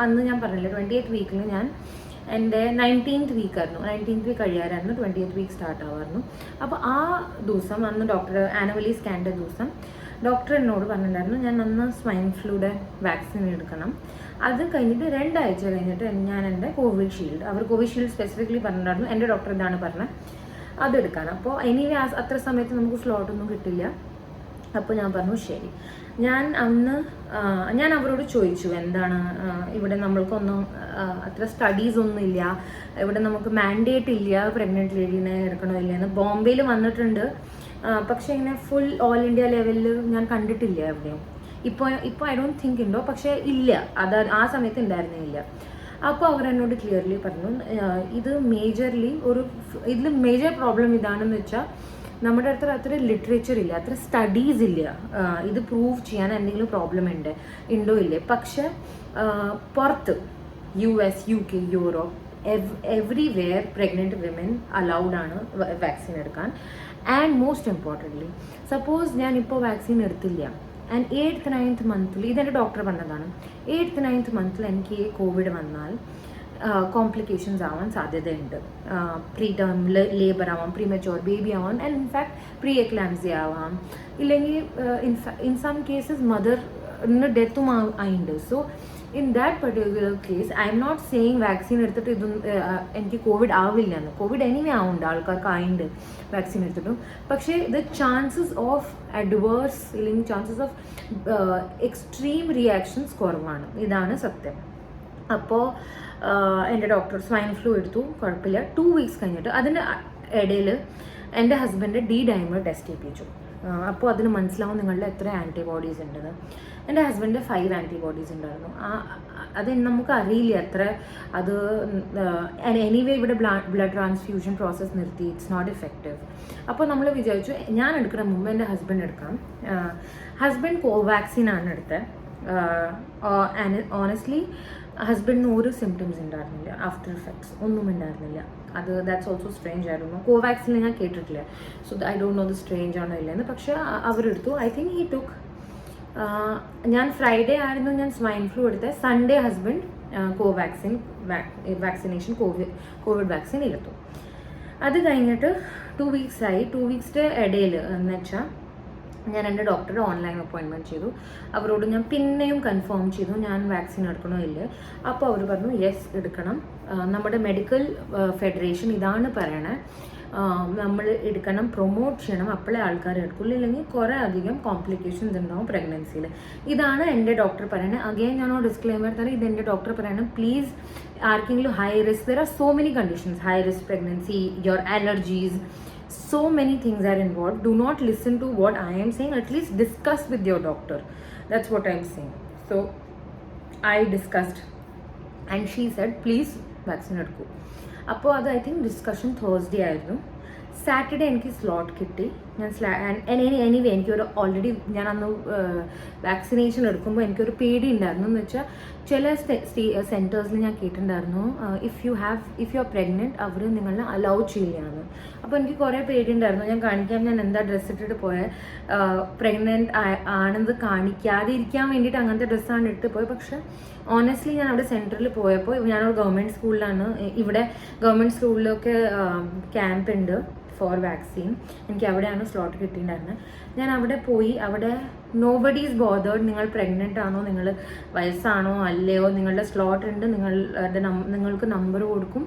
അന്ന് ഞാൻ പറഞ്ഞില്ലേ 28th വീക്കിൽ എൻ്റെ 19th വീക്കായിരുന്നു. 19th വീക്ക് കഴിയാറായിരുന്നു, 20th വീക്ക് സ്റ്റാർട്ട് ആവായിരുന്നു. അപ്പോൾ ആ ദിവസം അന്ന് ഡോക്ടർ ആനുവലി സ്കാൻ്റെ ദിവസം ഡോക്ടർ എന്നോട് പറഞ്ഞിട്ടുണ്ടായിരുന്നു ഞാൻ അന്ന് സ്വൈൻ ഫ്ലൂയുടെ വാക്സിൻ എടുക്കണം. അത് കഴിഞ്ഞിട്ട് 2 ആഴ്ച കഴിഞ്ഞിട്ട് ഞാൻ എൻ്റെ കോവിഷീൽഡ് സ്പെസിഫിക്കലി പറഞ്ഞിട്ടുണ്ടായിരുന്നു. എൻ്റെ ഡോക്ടർ ഇതാണ് പറഞ്ഞത്, അതെടുക്കാൻ. അപ്പോൾ എനിവേ അത്ര സമയത്ത് നമുക്ക് സ്ലോട്ടൊന്നും കിട്ടില്ല. അപ്പോൾ ഞാൻ പറഞ്ഞു ശരി. ഞാൻ അവരോട് ചോദിച്ചു എന്താണ് ഇവിടെ നമ്മൾക്കൊന്നും അത്ര സ്റ്റഡീസ് ഒന്നും ഇല്ല, ഇവിടെ നമുക്ക് മാൻഡേറ്റ് ഇല്ല പ്രഗ്നൻറ്റ് ലേഡീനെ എടുക്കണോ ഇല്ലയെന്ന്. ബോംബെയിൽ വന്നിട്ടുണ്ട്, പക്ഷേ ഇങ്ങനെ ഫുൾ ഓൾ ഇന്ത്യ ലെവലിൽ ഞാൻ കണ്ടിട്ടില്ല എവിടെയും. ഇപ്പോൾ ഐ ഡോണ്ട് തിങ്ക് ഉണ്ടോ, പക്ഷേ ഇല്ല, ആ സമയത്ത് ഉണ്ടായിരുന്നില്ല. അപ്പോൾ അവരെന്നോട് ക്ലിയർലി പറഞ്ഞു, ഇതിൽ മേജർ പ്രോബ്ലം ഇതാണെന്ന് വെച്ചാൽ നമ്മുടെ അടുത്ത് അത്ര ലിറ്ററേച്ചർ ഇല്ല, അത്ര സ്റ്റഡീസ് ഇല്ല ഇത് പ്രൂവ് ചെയ്യാൻ എന്തെങ്കിലും പ്രോബ്ലം ഉണ്ടോ ഇല്ലേ. പക്ഷെ പുറത്ത് US UK Europe everywhere pregnant women allowed ആണ് വാക്സിൻ എടുക്കാൻ. ആൻഡ് മോസ്റ്റ് ഇമ്പോർട്ടൻ്റ്ലി സപ്പോസ് ഞാനിപ്പോൾ വാക്സിൻ എടുത്തില്ല ആൻഡ് 8th 9th മന്തിൽ, ഇതെൻ്റെ ഡോക്ടർ പറഞ്ഞതാണ്, 8th 9th മന്തിൽ എനിക്ക് കോവിഡ് വന്നാൽ കോംപ്ലിക്കേഷൻസ് ആവാൻ സാധ്യതയുണ്ട്. പ്രീ ടേം ലേബർ ആവാം, പ്രീമച്യൂർ ബേബി ആവാം, ആൻഡ് ഇൻഫാക്ട് പ്രീ എക്ലാംസിയ ആവാം, ഇല്ലെങ്കിൽ ഇൻ സം കേസസ് മദറിന് ഡെത്തും ആയിട്ടുണ്ട്. So in that particular case I'm not saying vaccine എടുത്തിട്ട് എനിക്ക് കോവിഡ് ആവില്ല എന്ന്. കോവിഡ് എനിവേ ആവുന്നുണ്ട്, ആൾക്കാർക്ക് ആയിട്ടുണ്ട് വാക്സിൻ എടുത്തിട്ടും. പക്ഷേ ദ ചാൻസസ് ഓഫ് അഡ്വേഴ്സ് ഇല്ലെങ്കിൽ ചാൻസസ് ഓഫ് എക്സ്ട്രീം റിയാക്ഷൻസ് കുറവാണ്, ഇതാണ് സത്യം. അപ്പോൾ എൻ്റെ ഡോക്ടർ സ്വൈൻ ഫ്ലൂ എടുത്തു, കുഴപ്പമില്ല. 2 weeks കഴിഞ്ഞിട്ട് അതിൻ്റെ ഇടയിൽ എൻ്റെ ഹസ്ബൻഡ് D-dimer ടെസ്റ്റ് ചെയ്യിപ്പിച്ചു. അപ്പോൾ അതിന് മനസ്സിലാവും നിങ്ങളുടെ എത്ര ആൻറ്റിബോഡീസ് ഉണ്ടെന്ന്. എൻ്റെ ഹസ്ബൻഡ് 5 ആൻറ്റിബോഡീസ് ഉണ്ടായിരുന്നു. അത് നമുക്ക് അറിയില്ല എത്ര അത്. എനിവേ ഇവിടെ ബ്ലഡ് ട്രാൻസ്ഫ്യൂഷൻ പ്രോസസ്സ് നിർത്തി, ഇറ്റ്സ് നോട്ട് എഫക്റ്റീവ്. അപ്പോൾ നമ്മൾ വിചാരിച്ചു ഞാൻ എടുക്കുന്ന മുമ്പ് എൻ്റെ ഹസ്ബൻഡ് എടുക്കാം. ഹസ്ബൻഡ് കോവാക്സിനാണ് എടുത്തത്. ഓണസ്റ്റ്ലി ഹസ്ബൻഡിന് ഒരു സിംറ്റംസ് ഉണ്ടായിരുന്നില്ല, ആഫ്റ്റർ ഇഫക്ട്സ് ഒന്നും ഉണ്ടായിരുന്നില്ല. അത് ദാറ്റ്സ് ഓൾസോ സ്ട്രേഞ്ച് ആയിരുന്നു. കോവാക്സിൻ ഞാൻ കേട്ടിട്ടില്ല, so I don't know the strange ആണോ ഇല്ലെന്ന്. പക്ഷേ അവരെടുത്തു. I think he took. ഞാൻ ഫ്രൈഡേ ആയിരുന്നു ഞാൻ സ്വൈൻ ഫ്ലൂ എടുത്തത്. Sunday husband vaccination covid vaccine എടുത്തു. അത് കഴിഞ്ഞിട്ട് 2 weeks ആയി. 2 weeks ഇടയിൽ എന്ന് വെച്ചാൽ ഞാൻ എൻ്റെ ഡോക്ടറെ ഓൺലൈൻ അപ്പോയിൻമെൻറ്റ് ചെയ്തു. അവരോട് ഞാൻ പിന്നെയും കൺഫേം ചെയ്തു ഞാൻ വാക്സിൻ എടുക്കണോ ഇല്ലേ. അപ്പോൾ അവർ പറഞ്ഞു യെസ് എടുക്കണം. നമ്മുടെ മെഡിക്കൽ ഫെഡറേഷൻ ഇതാണ് പറയണേ, നമ്മൾ എടുക്കണം, പ്രൊമോട്ട് ചെയ്യണം, അപ്പോഴേ ആൾക്കാർ എടുക്കുള്ളൂ, ഇല്ലെങ്കിൽ കുറേ അധികം കോംപ്ലിക്കേഷൻസ് ഉണ്ടാവും പ്രഗ്നൻസിയിൽ. ഇതാണ് എൻ്റെ ഡോക്ടർ പറയുന്നത്. അഗെയിൻ ഞാൻ ഡിസ്ക്ലെയിമർ തരാം, ഇത് എൻ്റെ ഡോക്ടർ പറയണം. പ്ലീസ് ആർക്കെങ്കിലും high risk, there are so many conditions, high risk pregnancy, your allergies, so many things are involved. Do not listen to what I am saying. At least discuss with your doctor. That's what I'm saying. So I discussed and she said please vaccine എടുക്കൂ. അപ്പോൾ അത് ഐ തിങ്ക് ഡിസ്കഷൻ തേഴ്സ്ഡേ ആയിരുന്നു. സാറ്റർഡേ എനിക്ക് സ്ലോട്ട് കിട്ടി. ഞാൻ എനിവേ എനിക്കൊരു ഓൾറെഡി ഞാൻ അന്ന് വാക്സിനേഷൻ എടുക്കുമ്പോൾ എനിക്കൊരു പേടി ഉണ്ടായിരുന്നു. എന്ന് വെച്ചാൽ ചില സെൻറ്റേഴ്സിൽ ഞാൻ കേട്ടിട്ടുണ്ടായിരുന്നു ഇഫ് യു ആർ പ്രഗ്നൻറ്റ് അവർ നിങ്ങളെ അലൗ ചെയ്യില്ലാന്ന്. അപ്പോൾ എനിക്ക് കുറേ പേടിയുണ്ടായിരുന്നു. ഞാൻ കാണിക്കാൻ ഞാൻ എന്താ ഡ്രസ്സ് ഇട്ടിട്ട് പോയത്, പ്രഗ്നൻറ്റ് ആണെന്ന് കാണിക്കാതെ ഇരിക്കാൻ വേണ്ടിയിട്ട് അങ്ങനത്തെ ഡ്രസ്സാണ് ഇട്ട് പോയത്. പക്ഷേ ഓണസ്റ്റ്ലി ഞാൻ അവിടെ സെൻറ്ററിൽ പോയപ്പോൾ, ഞാനൊരു ഗവൺമെൻറ് സ്കൂളിലാണ്, ഇവിടെ ഗവൺമെൻറ് സ്കൂളിലൊക്കെ ക്യാമ്പ് ഉണ്ട് ഫോർ വാക്സിൻ. എനിക്ക് അവിടെയാണ് സ്ലോട്ട് കിട്ടിയിട്ടുണ്ടായിരുന്നത്. ഞാൻ അവിടെ പോയി. അവിടെ നോബഡി ഈസ് ബോതേർഡ്, നിങ്ങൾ പ്രഗ്നൻ്റ് ആണോ, നിങ്ങൾ വയസ്സാണോ അല്ലയോ, നിങ്ങളുടെ സ്ലോട്ട് ഉണ്ട്, നിങ്ങൾക്ക് നമ്പർ കൊടുക്കും,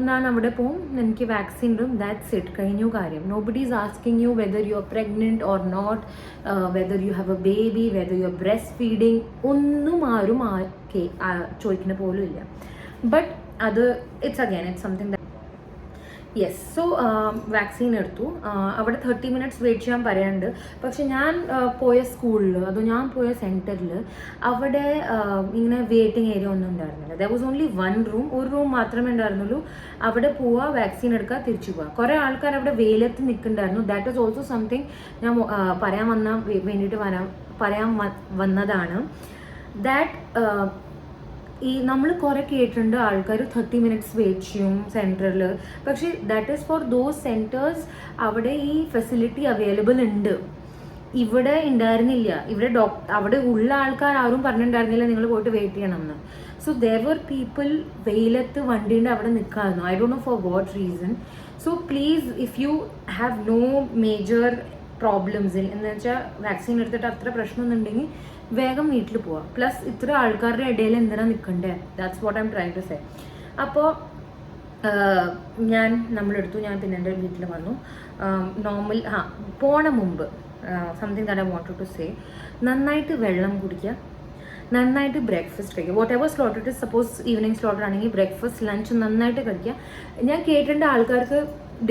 ഞാൻ അവിടെ പോവും, എനിക്ക് വാക്സിൻ ഇടും, ദാറ്റ്സ് ഇറ്റ്, കഴിഞ്ഞു കാര്യം. Nobody is asking you whether you are pregnant or not, whether you have a baby, whether you are breastfeeding, ഒന്നും ആരും ചോദിക്കുന്ന പോലും ഇല്ല. ബട്ട് അത് it's something. Yes. So vaccine എടുത്തു. അവിടെ 30 minutes വെയിറ്റ് ചെയ്യാൻ പറയാനുണ്ട്. പക്ഷെ ഞാൻ പോയ സ്കൂളിൽ, അതോ ഞാൻ പോയ സെൻറ്ററിൽ അവിടെ ഇങ്ങനെ വെയിറ്റിംഗ് ഏരിയ ഒന്നും ഉണ്ടായിരുന്നില്ല. There was only 1 room. ഒരു റൂം മാത്രമേ ഉണ്ടായിരുന്നുള്ളൂ. അവിടെ പോവുക, വാക്സിൻ എടുക്കുക, തിരിച്ചു പോവുക. കുറേ ആൾക്കാർ അവിടെ വെയിലത്ത് നിൽക്കുന്നുണ്ടായിരുന്നു. ദാറ്റ് ഈസ് ഓൾസോ സംതിങ് ഞാൻ പറയാൻ വന്നതാണ്. ദാറ്റ് ഈ നമ്മൾ കുറേ കേട്ടിട്ടുണ്ട് ആൾക്കാർ 30 minutes വെയിറ്റ് ചെയ്യും സെൻറ്ററിൽ. പക്ഷേ that is for those centres, അവിടെ ഈ ഫെസിലിറ്റി അവൈലബിൾ ഉണ്ട്. ഇവിടെ ഉണ്ടായിരുന്നില്ല. അവിടെ ഉള്ള ആൾക്കാർ ആരും പറഞ്ഞിട്ടുണ്ടായിരുന്നില്ല നിങ്ങൾ പോയിട്ട് വെയിറ്റ് ചെയ്യണമെന്ന്. സോ ദർ വർ പീപ്പിൾ വെയിലത്ത് വണ്ടീൻ്റെ അവിടെ നിൽക്കാമായിരുന്നു. I don't know for what reason. So please, if you have no major problems, എന്ന് വെച്ചാൽ വാക്സിൻ എടുത്തിട്ട് അത്ര പ്രശ്നമൊന്നുണ്ടെങ്കിൽ വേഗം വീട്ടിൽ പോവാം. പ്ലസ് ഇത്ര ആൾക്കാരുടെ ഇടയിൽ എന്തിനാ നിൽക്കണ്ടേ? That's what I'm trying to say. അപ്പോൾ നമ്മളെടുത്തു. ഞാൻ പിന്നെ എൻ്റെ വീട്ടിൽ വന്നു. നോർമൽ പോണ മുമ്പ് something that I wanted to say, നന്നായിട്ട് വെള്ളം കുടിക്കുക, നന്നായിട്ട് ബ്രേക്ക്ഫാസ്റ്റ് കഴിക്കുക. വാട്ട് എവർ സ്ലോട്ട് ഇട്ട്, സപ്പോസ് ഈവനിങ് സ്ലോട്ടർ ആണെങ്കിൽ ബ്രേക്ക്ഫാസ്റ്റ് ലഞ്ച് നന്നായിട്ട് കഴിക്കുക. ഞാൻ കേട്ടിട്ടുണ്ട് ആൾക്കാർക്ക്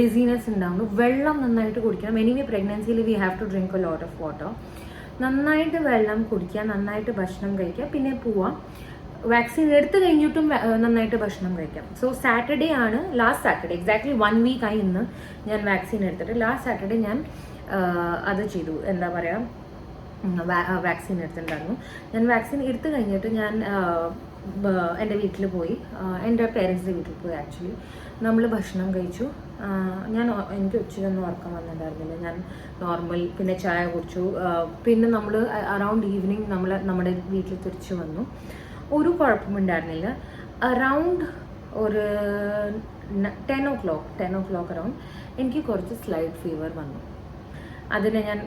ഡിസീനസ് ഉണ്ടാവുന്നു. വെള്ളം നന്നായിട്ട് കുടിക്കണം. എനിവേ പ്രഗ്നൻസിയിൽ we have to drink a lot of water. നന്നായിട്ട് വെള്ളം കുടിക്കുക, നന്നായിട്ട് ഭക്ഷണം കഴിക്കുക, പിന്നെ പോവാം. വാക്സിൻ എടുത്തു കഴിഞ്ഞിട്ടും നന്നായിട്ട് ഭക്ഷണം കഴിക്കാം. സോ സാറ്റർഡേ ആണ്, ലാസ്റ്റ് സാറ്റർഡേ, എക്സാക്ട്ലി 1 week ആയി ഇന്ന് ഞാൻ വാക്സിൻ എടുത്തിട്ട്. ലാസ്റ്റ് സാറ്റർഡേ ഞാൻ അത് ചെയ്തു, എന്താ പറയുക, വാക്സിൻ എടുത്തിട്ടുണ്ടായിരുന്നു. ഞാൻ വാക്സിൻ എടുത്തു കഴിഞ്ഞിട്ട് ഞാൻ എൻ്റെ വീട്ടിൽ പോയി, എൻ്റെ പേരൻസിൻ്റെ വീട്ടിൽ പോയി. ആക്ച്വലി നമ്മൾ ഭക്ഷണം കഴിച്ചു. എനിക്ക് ഉച്ചയൊന്നും ഉറക്കം വന്നിട്ടുണ്ടായിരുന്നില്ല. ഞാൻ നോർമൽ പിന്നെ ചായ കുടിച്ചു. പിന്നെ നമ്മൾ അറൗണ്ട് ഈവനിങ് നമ്മുടെ വീട്ടിൽ തിരിച്ചു വന്നു. ഒരു കുഴപ്പമുണ്ടായിരുന്നില്ല. അറൗണ്ട് ഒരു 10 o'clock അറൗണ്ട് എനിക്ക് കുറച്ച് സ്ലൈറ്റ് ഫീവർ വന്നു. അതിനെ ഞാൻ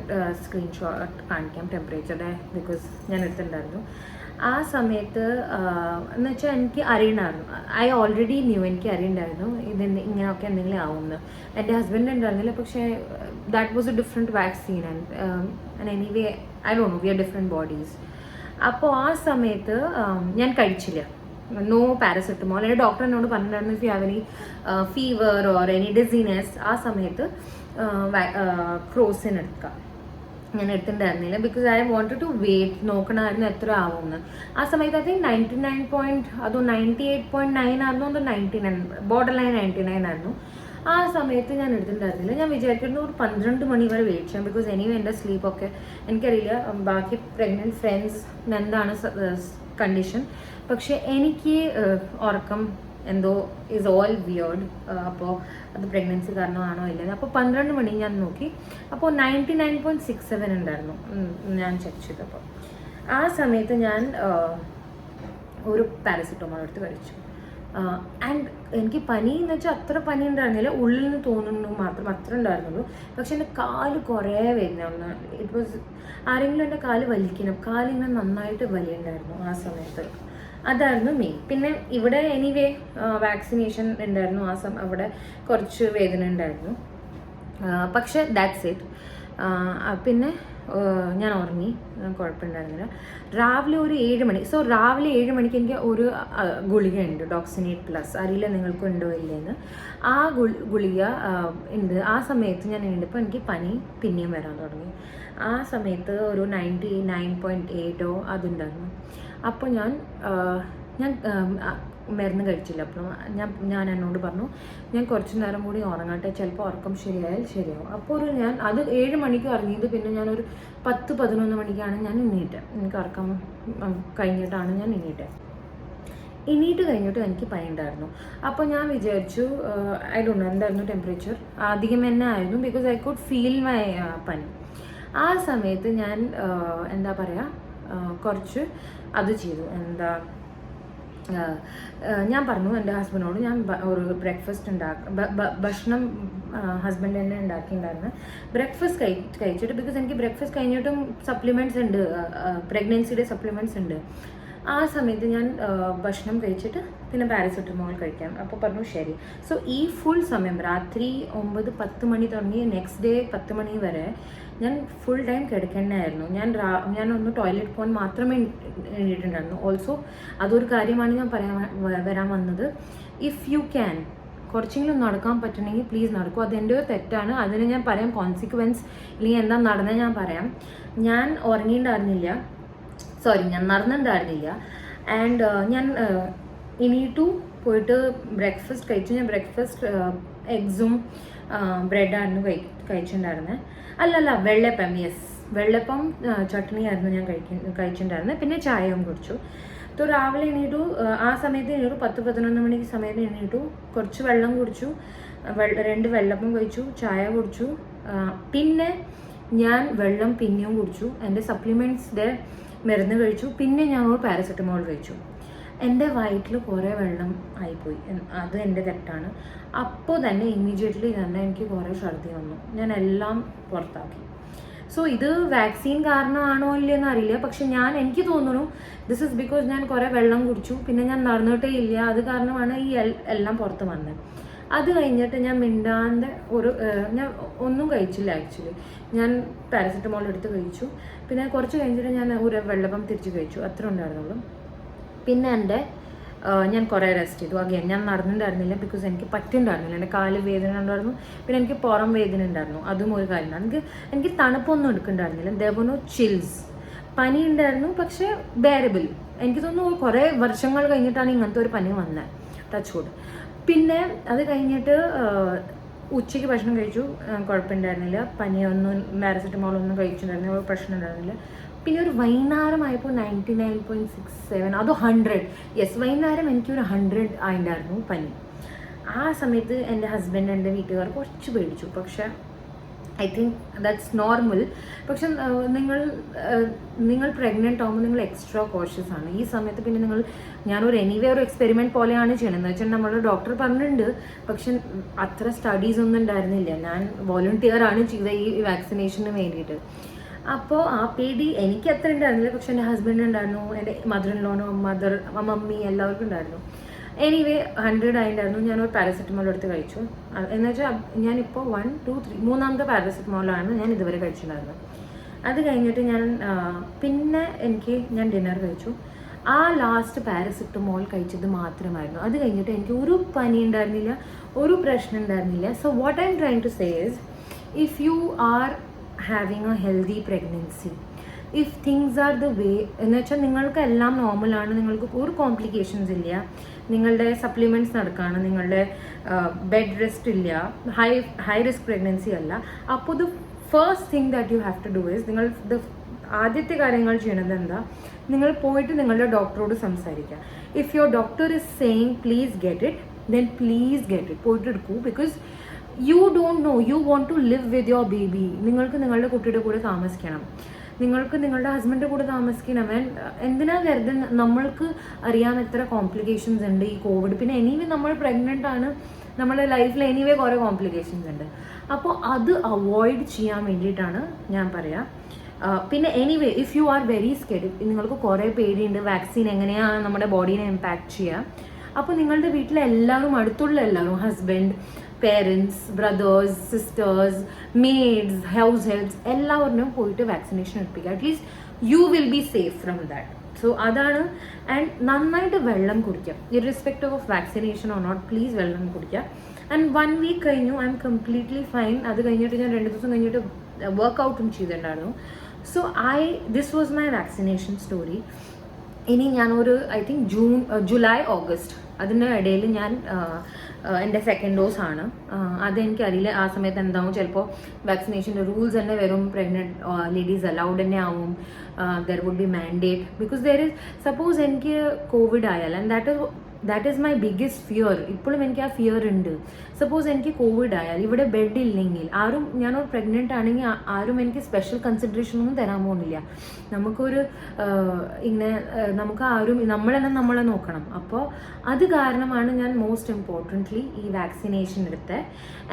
സ്ക്രീൻഷോട്ട് കാണിക്കാം, ടെമ്പറേച്ചറുടെ, ബിക്കോസ് ഞാൻ എടുത്തിട്ടുണ്ടായിരുന്നു. ആ സമയത്ത് എന്ന് വെച്ചാൽ എനിക്ക് അറിയണമായിരുന്നു, ഐ ഓൾറെഡി എനിക്ക് അറിയണ്ടായിരുന്നു ഇങ്ങനെയൊക്കെ എന്തെങ്കിലും ആവുമെന്ന്. എൻ്റെ ഹസ്ബൻഡ് ഉണ്ടായിരുന്നില്ല, പക്ഷേ that was a different vaccine. And anyway I don't know, we are different bodies. അപ്പോൾ ആ സമയത്ത് ഞാൻ കഴിച്ചില്ല, നോ പാരസെറ്റമോൾ. എൻ്റെ ഡോക്ടർ എന്നോട് പറഞ്ഞിട്ടുണ്ടായിരുന്നു if you have any fever or any dizziness, ആ സമയത്ത് ക്രോസിൻ എടുക്കുക. ഞാൻ എടുത്തിട്ടുണ്ടായിരുന്നില്ല, because I wanted to wait, നോക്കണമായിരുന്നു എത്ര ആവുമെന്ന്. ആ സമയത്ത് ഐ തിങ്ക് 99 അതോ 98.9 ആയിരുന്നു, അതോ 99, ബോർഡർ ലൈൻ 99 ആയിരുന്നു. ആ സമയത്ത് ഞാൻ എടുത്തിട്ടുണ്ടായിരുന്നില്ല. ഞാൻ വിചാരിക്കുന്നു ഒരു 12 മണി വരെ വെയിറ്റ് ചെയ്യാം, ബിക്കോസ് എനിവേ എൻ്റെ സ്ലീപ്പൊക്കെ എനിക്കറിയില്ല ബാക്കി പ്രഗ്നൻറ്റ് ഫ്രണ്ട്സ് എന്താണ് കണ്ടീഷൻ. പക്ഷേ എനിക്ക് ഉറക്കം എന്തോ ഈസ് ഓൾ വിയേർഡ്. അപ്പോൾ അത് പ്രഗ്നൻസി കാരണമാണോ ഇല്ലെന്ന്. അപ്പോൾ 12 മണി ഞാൻ നോക്കി, അപ്പോൾ 99.67 ഉണ്ടായിരുന്നു ഞാൻ ചെക്ക് ചെയ്തപ്പോൾ. ആ സമയത്ത് ഞാൻ ഒരു പാരസിറ്റമോൾ എടുത്ത് കഴിച്ചു. ആൻഡ് എനിക്ക് പനി എന്ന് വെച്ചാൽ അത്ര പനി ഉണ്ടായിരുന്നില്ല, ഉള്ളിൽ നിന്ന് തോന്നുന്നു മാത്രം, അത്ര ഉണ്ടായിരുന്നുള്ളൂ. പക്ഷെ എൻ്റെ കാല് കുറേ വേദന ഒന്ന്. ഇറ്റ് വാസ് ആരെങ്കിലും എൻ്റെ കാല് വലിക്കണം, കാലിങ്ങനെ നന്നായിട്ട് വലിയുണ്ടായിരുന്നു ആ സമയത്ത്. അതായിരുന്നു മെയിൻ. പിന്നെ ഇവിടെ എനിവേ വാക്സിനേഷൻ ഉണ്ടായിരുന്നു അവിടെ കുറച്ച് വേദന ഉണ്ടായിരുന്നു. പക്ഷെ ദാറ്റ്സ് ഇറ്റ്. പിന്നെ ഞാൻ ഉറങ്ങി, കുഴപ്പമുണ്ടായിരുന്നില്ല. രാവിലെ ഒരു 7 മണി. സോ രാവിലെ 7 മണിക്ക് എനിക്ക് ഒരു ഗുളികയുണ്ട്, ഡോക്സിനേറ്റ് പ്ലസ്. അറിയില്ല നിങ്ങൾക്ക് ഉണ്ടോ ഇല്ലേന്ന്. ആ ഗുളിക ഉണ്ട്. ആ സമയത്ത് ഞാൻ എണീറ്റപ്പോൾ എനിക്ക് പനി പിന്നെയും വരാൻ തുടങ്ങി. ആ സമയത്ത് ഒരു 99.8 അതുണ്ടായിരുന്നു. അപ്പോൾ ഞാൻ മരുന്ന് കഴിച്ചില്ല. അപ്പോൾ ഞാൻ എന്നോട് പറഞ്ഞു ഞാൻ കുറച്ച് നേരം കൂടി ഉറങ്ങട്ടെ, ചിലപ്പോൾ ഉറക്കം ശരിയായാൽ ശരിയാവും. അപ്പോൾ ഞാൻ അത് 7 മണിക്ക് ഉറങ്ങിയത്. പിന്നെ ഞാനൊരു 10-11 മണിക്കാണ് ഞാൻ എണീറ്റത്. എനിക്ക് ഉറക്കം കഴിഞ്ഞിട്ടാണ് ഞാൻ എണീറ്റ് കഴിഞ്ഞിട്ട് എനിക്ക് പനി ഉണ്ടായിരുന്നു. അപ്പോൾ ഞാൻ വിചാരിച്ചു ഐ ഡോണ്ട് നോ എന്തായിരുന്നു ടെമ്പറേച്ചർ, അധികം തന്നെ ആയിരുന്നു, because I could feel my പനി. ആ സമയത്ത് ഞാൻ എന്താ പറയുക കുറച്ച് അത് ചെയ്തു. ഞാൻ പറഞ്ഞു എൻ്റെ ഹസ്ബൻഡിനോട് ഞാൻ ഒരു ബ്രേക്ക്ഫാസ്റ്റ് ഭക്ഷണം ഹസ്ബൻഡ് തന്നെ ഉണ്ടാക്കിയിട്ടുണ്ടായിരുന്നു. ബ്രേക്ക്ഫാസ്റ്റ് കഴിച്ചിട്ട്, ബിക്കോസ് എനിക്ക് ബ്രേക്ക്ഫാസ്റ്റ് കഴിഞ്ഞിട്ടും സപ്ലിമെൻറ്റ്സ് ഉണ്ട്, പ്രഗ്നൻസിയുടെ സപ്ലിമെൻറ്റ്സ് ഉണ്ട്. ആ സമയത്ത് ഞാൻ ഭക്ഷണം കഴിച്ചിട്ട് പിന്നെ പാരസെറ്റമോൾ കഴിക്കാം. അപ്പോൾ പറഞ്ഞു ശരി. സോ ഈ ഫുൾ സമയം രാത്രി 9-10 മണി തുടങ്ങി നെക്സ്റ്റ് ഡേ 10 മണി വരെ ഞാൻ ഫുൾ ടൈം കിടക്കേണ്ടതായിരുന്നു. ഞാനൊന്ന് ടോയ്ലറ്റ് പോകാൻ മാത്രമേ എണീറ്റിട്ടുണ്ടായിരുന്നു. ഓൾസോ അതൊരു കാര്യമാണ് ഞാൻ വരാൻ വന്നത്. ഇഫ് യു ക്യാൻ കുറച്ചെങ്കിലും നടക്കാൻ പറ്റണമെങ്കിൽ പ്ലീസ് നടക്കും. അതെൻ്റെ ഒരു തെറ്റാണ്, അതിന് ഞാൻ പറയാം കോൺസിക്വൻസ്, ഇല്ലെങ്കിൽ എന്താ നടന്നത് ഞാൻ പറയാം. ഞാൻ ഉറങ്ങിയിട്ടുണ്ടായിരുന്നില്ല, ഞാൻ നടന്നിട്ടുണ്ടായിരുന്നില്ല. ആൻഡ് ഞാൻ എണീറ്റു പോയിട്ട് ബ്രേക്ക്ഫാസ്റ്റ് കഴിച്ചു. ഞാൻ ബ്രേക്ക്ഫാസ്റ്റ് എഗ്സും ബ്രെഡായിരുന്നു കഴിച്ചിട്ടുണ്ടായിരുന്നത്. അല്ലല്ല വെള്ളപ്പം, വെള്ളപ്പം ചട്നി ആയിരുന്നു ഞാൻ കഴിച്ചിട്ടുണ്ടായിരുന്നത്. പിന്നെ ചായയും കുടിച്ചു. അപ്പോൾ രാവിലെ എണീറ്റു. ആ സമയത്ത് എണീറ്റു 10-11 മണിക്ക് സമയത്ത് എണീറ്റു. കുറച്ച് വെള്ളം കുടിച്ചു, 2 വെള്ളപ്പം കഴിച്ചു, ചായ കുടിച്ചു. പിന്നെ ഞാൻ വെള്ളം പിന്നെയും കുടിച്ചു. എൻ്റെ സപ്ലിമെൻറ്റ്സിൻ്റെ മരുന്ന് കഴിച്ചു. പിന്നെ ഞാൻ ഒരു പാരസെറ്റമോൾ കഴിച്ചു. എൻ്റെ വയറ്റിൽ കുറേ വെള്ളം ആയിപ്പോയി, അത് എൻ്റെ തെറ്റാണ്. അപ്പോൾ തന്നെ ഇമ്മീഡിയറ്റ്ലി തന്നെ എനിക്ക് കുറേ ഛർദി വന്നു. ഞാൻ എല്ലാം പുറത്താക്കി. സോ ഇത് വാക്സിൻ കാരണമാണോ ഇല്ലയെന്ന് അറിയില്ല, പക്ഷെ എനിക്ക് തോന്നുന്നു ദിസ് ഇസ് ബിക്കോസ് ഞാൻ കുറേ വെള്ളം കുടിച്ചു, പിന്നെ ഞാൻ നടന്നിട്ടേ ഇല്ല, അത് കാരണമാണ് ഈ എല്ലാം പുറത്ത് വന്നത്. അത് കഴിഞ്ഞിട്ട് ഞാൻ മിണ്ടാണ്ട് ഞാൻ ഒന്നും കഴിച്ചില്ല. ആക്ച്വലി ഞാൻ പാരസെറ്റമോൾ എടുത്ത് കഴിച്ചു. പിന്നെ കുറച്ച് കഴിഞ്ഞിട്ട് ഞാൻ ഒരു വെള്ളപ്പം തിരിച്ച് കഴിച്ചു, അത്ര ഉണ്ടായിരുന്നുള്ളൂ. പിന്നെ ഞാൻ കുറേ റെസ്റ്റ് ചെയ്തു. അഗൈൻ ഞാൻ നടന്നിട്ടുണ്ടായിരുന്നില്ല, ബിക്കോസ് എനിക്ക് പറ്റുന്നുണ്ടായിരുന്നില്ല. എൻ്റെ കാല് വേദന ഉണ്ടായിരുന്നു, പിന്നെ എനിക്ക് പുറം വേദന ഉണ്ടായിരുന്നു, അതും ഒരു കാര്യമാണ്. എനിക്ക് തണുപ്പൊന്നും എടുക്കുന്നുണ്ടായിരുന്നില്ല. ദേവനോ ചിൽസ്, പനി ഉണ്ടായിരുന്നു, പക്ഷേ ബെയറബിൾ. എനിക്ക് തോന്നുന്നു കുറേ വർഷങ്ങൾ കഴിഞ്ഞിട്ടാണ് ഇങ്ങനത്തെ ഒരു പനി വന്നത്, ടച്ച് വുഡ്. പിന്നെ അത് കഴിഞ്ഞിട്ട് ഉച്ചയ്ക്ക് ഭക്ഷണം കഴിച്ചു, കുഴപ്പമുണ്ടായിരുന്നില്ല. പനിയൊന്നും പാരസെറ്റമോളൊന്നും കഴിച്ചിട്ടുണ്ടായിരുന്നില്ല, ഒരു പ്രശ്നം ഉണ്ടായിരുന്നില്ല. പിന്നെ ഒരു വൈകുന്നേരമായപ്പോൾ 99.67, അതോ 100. വൈകുന്നേരം എനിക്കൊരു 100 ആയിട്ടുണ്ടായിരുന്നു പനി. ആ സമയത്ത് എൻ്റെ ഹസ്ബൻഡ്, എൻ്റെ വീട്ടുകാർ കുറച്ച് പേടിച്ചു. പക്ഷേ ഐ തിങ്ക് ദാറ്റ്സ് നോർമൽ. പക്ഷെ നിങ്ങൾ പ്രഗ്നൻ്റ് ആകുമ്പോൾ നിങ്ങൾ എക്സ്ട്രാ കോഷ്യസ് ആണ് ഈ സമയത്ത്. പിന്നെ ഞാനൊരു ഒരു എക്സ്പെരിമെൻറ്റ് പോലെയാണ് ചെയ്യണത്. എന്ന് വെച്ചാൽ നമ്മുടെ ഡോക്ടർ പറഞ്ഞിട്ടുണ്ട്, പക്ഷെ അത്ര സ്റ്റഡീസ് ഒന്നും ഉണ്ടായിരുന്നില്ല. ഞാൻ വോളണ്ടിയർ ആണ് ചെയ്തത് ഈ വാക്സിനേഷന് വേണ്ടിയിട്ട്. അപ്പോൾ ആ പേടി എനിക്ക് അത്ര ഉണ്ടായിരുന്നില്ല, പക്ഷെ എൻ്റെ ഹസ്ബൻഡ് ഉണ്ടായിരുന്നു, എൻ്റെ മദർ ഇൻ ലോനോ മമ്മി എല്ലാവർക്കും ഉണ്ടായിരുന്നു. എനിവേ 100 ആയിട്ടുണ്ടായിരുന്നു. ഞാനൊരു പാരസെറ്റമോൾ എടുത്ത് കഴിച്ചു. എന്ന് വെച്ചാൽ ഞാനിപ്പോൾ 1, 2, 3 മൂന്നാമത്തെ പാരസെറ്റമോളാണ് ഞാൻ ഇതുവരെ കഴിച്ചിട്ടുണ്ടായിരുന്നത്. അത് കഴിഞ്ഞിട്ട് പിന്നെ ഞാൻ ഡിന്നർ കഴിച്ചു. ആ ലാസ്റ്റ് പാരസെറ്റമോൾ കഴിച്ചത് മാത്രമായിരുന്നു. അത് കഴിഞ്ഞിട്ട് എനിക്ക് ഒരു പനി ഉണ്ടായിരുന്നില്ല, ഒരു പ്രശ്നം ഉണ്ടായിരുന്നില്ല. So what I'm trying to say is, if you are having a healthy pregnancy, if things are the way എന്ന് വെച്ചാൽ നിങ്ങൾക്ക് എല്ലാം നോർമലാണ്, നിങ്ങൾക്ക് ഒരു കോംപ്ലിക്കേഷൻസ് ഇല്ല, നിങ്ങളുടെ സപ്ലിമെൻറ്റ്സ് നടക്കുകയാണ്, നിങ്ങളുടെ ബെഡ് റെസ്റ്റ് ഇല്ല, ഹൈ റിസ്ക് പ്രഗ്നൻസി അല്ല, അപ്പോൾ the first thing that you have to do is നിങ്ങൾ ആദ്യത്തെ കാര്യങ്ങൾ ചെയ്യണത് എന്താ, നിങ്ങൾ പോയിട്ട് നിങ്ങളുടെ ഡോക്ടറോട് സംസാരിക്കുക. If your doctor is saying please get it, then please get it, പോയിട്ട് എടുക്കൂ. Because you don't know, you want to live with your baby. നിങ്ങൾക്ക് നിങ്ങളുടെ കുട്ടിയുടെ കൂടെ താമസിക്കണം, നിങ്ങൾക്ക് നിങ്ങളുടെ ഹസ്ബൻഡിൻ്റെ കൂടെ താമസിക്കണം. എന്തിനാ വെറുതെ, നമ്മൾക്ക് അറിയാൻ എത്ര കോംപ്ലിക്കേഷൻസ് ഉണ്ട് ഈ കോവിഡ്. പിന്നെ എനിവേ നമ്മൾ പ്രഗ്നൻ്റ് ആണ്, നമ്മുടെ ലൈഫിൽ എനിവേ കുറേ കോംപ്ലിക്കേഷൻസ് ഉണ്ട്. അപ്പോൾ അത് അവോയ്ഡ് ചെയ്യാൻ വേണ്ടിയിട്ടാണ് ഞാൻ പറയാം. പിന്നെ anyway if you are very scared, നിങ്ങൾക്ക് കുറേ പേടിയുണ്ട് വാക്സിൻ എങ്ങനെയാണ് നമ്മുടെ ബോഡീനെ ഇമ്പാക്റ്റ് ചെയ്യുക, അപ്പോൾ നിങ്ങളുടെ വീട്ടിലെ എല്ലാവരും, അടുത്തുള്ള എല്ലാവരും, husband, parents, brothers, sisters, maids, house helps, എല്ലാവരും പോയിട്ട് വാക്സിനേഷൻ എടുപ്പിക്കുക. At least you will be safe from that. So അതാണ്. ആൻഡ് നന്നായിട്ട് വെള്ളം കുടിക്കുക, irrespective of vaccination or not, please വെള്ളം കുടിക്കുക. ആൻഡ് 1 വീക്ക് കഴിഞ്ഞു, ഐ എം കംപ്ലീറ്റ്ലി ഫൈൻ. അത് കഴിഞ്ഞിട്ട് ഞാൻ 2 ദിവസം കഴിഞ്ഞിട്ട് വർക്കൗട്ടും ചെയ്തിട്ടുണ്ടായിരുന്നു. So this was my vaccination story. ഇനി ഞാനൊരു ഐ തിങ്ക് ജൂലൈ ഓഗസ്റ്റ് അതിൻ്റെ ഇടയിൽ ഞാൻ എൻ്റെ സെക്കൻഡ് ഡോസ് ആണ്. അതെനിക്കറിയില്ല ആ സമയത്ത് എന്താവും, ചിലപ്പോൾ വാക്സിനേഷൻ്റെ റൂൾസ് തന്നെ വരും, പ്രഗ്നൻറ്റ് ലേഡീസ് അലൗഡ് തന്നെ ആവും, there would be mandate. Because there is suppose എനിക്ക് കോവിഡ് ആയാൽ, and that is my biggest fear. ഇപ്പോഴും എനിക്ക് ആ ഫിയർ ഉണ്ട്. സപ്പോസ് എനിക്ക് കോവിഡ് ആയാൽ ഇവിടെ ബെഡ് ഇല്ലെങ്കിൽ ആരും, ഞാനൊരു പ്രഗ്നൻ്റ് ആണെങ്കിൽ ആരും എനിക്ക് സ്പെഷ്യൽ കൺസിഡറേഷൻ ഒന്നും തരാൻ പോകുന്നില്ല. നമുക്കൊരു ഇങ്ങനെ നമുക്ക് ആരും, നമ്മളെന്നെ നമ്മളെ നോക്കണം. അപ്പോൾ അത് കാരണമാണ് ഞാൻ മോസ്റ്റ് ഇമ്പോർട്ടൻ്റ്ലി ഈ വാക്സിനേഷൻ എടുത്തത്.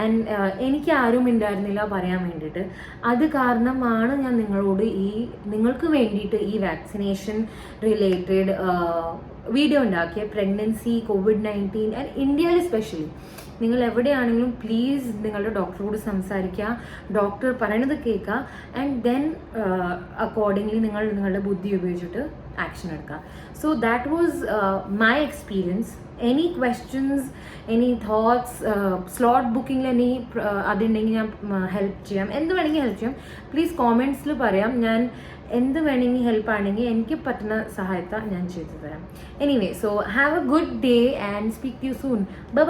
ആൻഡ് എനിക്ക് ആരും ഉണ്ടായിരുന്നില്ല പറയാൻ വേണ്ടിയിട്ട്. അത് കാരണമാണ് ഞാൻ നിങ്ങളോട് നിങ്ങൾക്ക് വേണ്ടിയിട്ട് ഈ വാക്സിനേഷൻ റിലേറ്റഡ് വീഡിയോ ഉണ്ടാക്കിയ. പ്രഗ്നൻസി, COVID-19 ആൻഡ് ഇന്ത്യയിൽ സ്പെഷ്യലി നിങ്ങൾ എവിടെയാണെങ്കിലും പ്ലീസ് നിങ്ങളുടെ ഡോക്ടറോട് സംസാരിക്കുക, ഡോക്ടർ പറയണത് കേൾക്കുക, ആൻഡ് ദെൻ അക്കോർഡിംഗ്ലി നിങ്ങളുടെ ബുദ്ധി ഉപയോഗിച്ചിട്ട് ആക്ഷൻ എടുക്കുക. So that was my experience. Any questions, any thoughts, slot ബുക്കിങ്ങിൽ എനി അതുണ്ടെങ്കിൽ ഞാൻ ഹെൽപ്പ് ചെയ്യാം, എന്ത് വേണമെങ്കിൽ ഹെൽപ്പ് ചെയ്യാം. പ്ലീസ് കോമെൻറ്റ്സിൽ പറയാം. ഞാൻ എന്ത് വേണമെങ്കിൽ ഹെൽപ്പ് ആണെങ്കിൽ എനിക്ക് പറ്റുന്ന സഹായത്ത ഞാൻ ചെയ്തു തരാം. Anyway, so have a good day and speak to you soon. By.